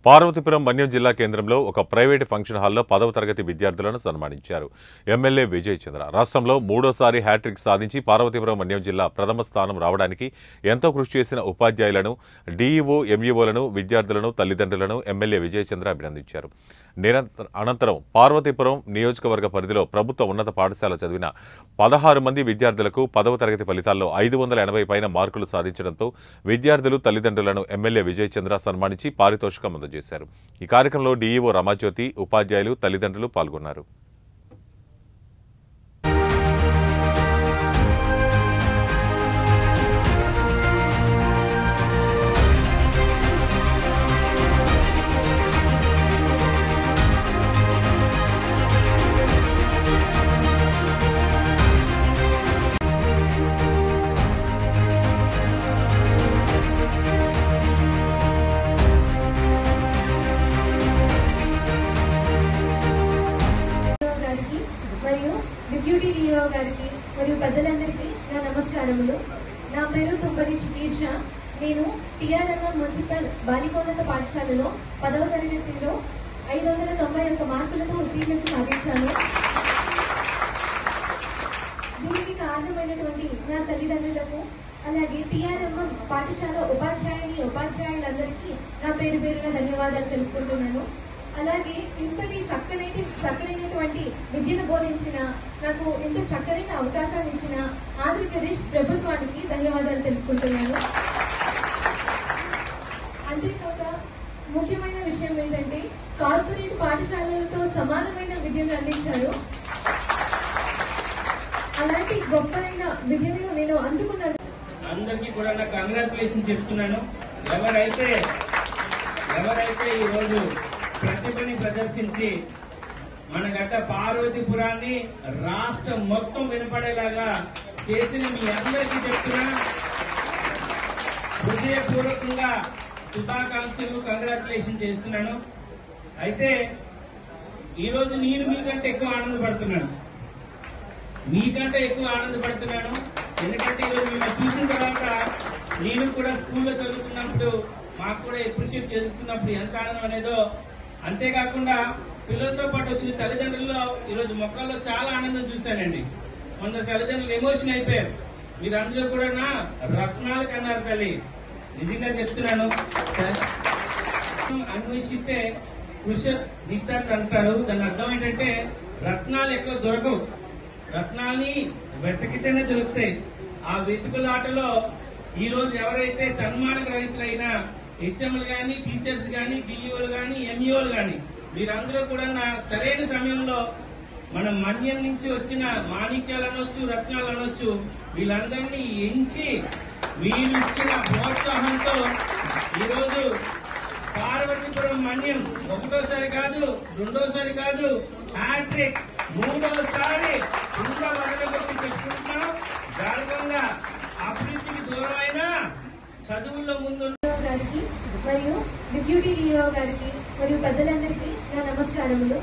పార్వతీపురం మన్యం జిల్లా కేంద్రంలో ఒక ప్రైవేటు ఫంక్షన్ హాల్లో 10వ తరగతి విద్యార్థులను సన్మానించారు. ఎమ్మెల్యే విజయ్ చంద్ర రాష్ట్రంలో మూడోసారి హ్యాట్రిక్ సాధించి పార్వతీపురం మన్యం జిల్లా ప్రథమ స్థానం రావడానికి ఎంతో కృషి చేసిన ఉపాధ్యాయులను, డీఈఓ, ఎంఈఓలను, విద్యార్థులను, తల్లిదండ్రులను ఎమ్మెల్యే విజయ్ చంద్ర అభినందించారు. అనంతరం పార్వతీపురం నియోజకవర్గ పరిధిలో ప్రభుత్వ ఉన్నత పాఠశాల చదివిన 16 మంది విద్యార్థులకు 10వ తరగతి ఫలితాల్లో 580 పైన మార్కులు సాధించడంతో విద్యార్థులు, తల్లిదండ్రులను ఎమ్మెల్యే విజయ్ చంద్ర సన్మానించి పారితోషికం అందజేశారు. ఈ కార్యక్రమంలో డీఈఓ రమాజ్యోతి, ఉపాధ్యాయులు, తల్లిదండ్రులు పాల్గొన్నారు. డిప్యూటీ డీఓ గారికి మరియు పెద్దలందరికీ నా నమస్కారములు. నా పేరు తుంపలి శిరీష. నేను టిఆర్ఎంఎం మున్సిపల్ బాలికోన్నత పాఠశాలలో 10వ తరగతిలో 591 మార్కులతో ఉత్తీర్ణత సాధించాను. దీనికి కారణమైనటువంటి నా తల్లిదండ్రులకు, అలాగే టిఆర్ఎంఎం పాఠశాల ఉపాధ్యాయులందరికీ నా పేరు పేరున ధన్యవాదాలు తెలుపుకుంటున్నాను. అలాగే ఇంతటి చక్కనైనటువంటి విద్యను బోధించిన, నాకు ఇంత చక్కనైన అవకాశాన్ని ఇచ్చిన ఆంధ్రప్రదేశ్ ప్రభుత్వానికి ధన్యవాదాలు తెలుపుకుంటున్నాను. అంతేకాక ముఖ్యమైన విషయం ఏంటంటే కార్పొరేట్ పాఠశాలలతో సమానమైన విద్యను అందించారు. అలాంటి గొప్పైన విద్యను నేను అందుకున్నాను. అందరికీ కూడా నా కంగ్రాచులేషన్ చెప్తున్నాను. ఎవరైతే ఈ రోజు ప్రతిభని ప్రదర్శించి మన గట్ట పార్వతీపురాన్ని రాష్ట్రం మొత్తం వినపడేలాగా చేసిన మీ అందరికీ చెప్తున్నా, హృదయపూర్వకంగా శుభాకాంక్షలు, కంగ్రాచులేషన్ చేస్తున్నాను. అయితే ఈరోజు నేను మీకంటే ఎక్కువ ఆనందపడుతున్నాను. ఎందుకంటే ఈరోజు మిమ్మల్ని చూసిన తర్వాత నేను కూడా స్కూల్లో చదువుకున్నప్పుడు, మాకు కూడా అప్రిషియేట్ చదువుకున్నప్పుడు ఎంత ఆనందం అనేదో, అంతేకాకుండా పిల్లలతో పాటు వచ్చిన తల్లిదండ్రుల్లో ఈరోజు మొక్కల్లో చాలా ఆనందం చూశానండి. కొందరు తల్లిదండ్రులు ఎమోషన్ అయిపోయారు. మీరు అందులో కూడా నా రత్నాలు కన్నారు తల్లి. నిజంగా చెప్తున్నాను, అన్వేషిస్తే కృషి దిద్దాన్ని అంటారు. దాని అర్థం ఏంటంటే రత్నాలు ఎక్కువ దొరకవు, రత్నాల్ని వెతికితేనే దొరుకుతాయి. ఆ వెతుకులాటలో ఈ రోజు ఎవరైతే సన్మాన గ్రహీతులైనా హెచ్ఎంలు గాని, టీచర్స్ గాని, డిఈఓలు గాని, ఎంఈఓలు గాని, మీరందరూ కూడా నా సరైన సమయంలో మన మన్యం నుంచి వచ్చిన మాణిక్యాలు అనొచ్చు, రత్నాలు అనొచ్చు, వీళ్ళందరినీ ఎంచి మీరు ఇచ్చిన ప్రోత్సాహంతో ఈరోజు పార్వతీపురం మన్యం ఒకటోసారి కాదు, రెండోసారి కాదు, హ్యాట్రిక్ మూడోసారి ఇంకా వదలగొట్టి చెప్పుకుంటున్నాం. గాఢంగా అభివృద్ధికి దూరమైన చదువుల్లో ముందు గారికి మరియు డిప్యూటీ డీఓ గారికి మరియు పెద్దలందరికీ నా నమస్కారములు.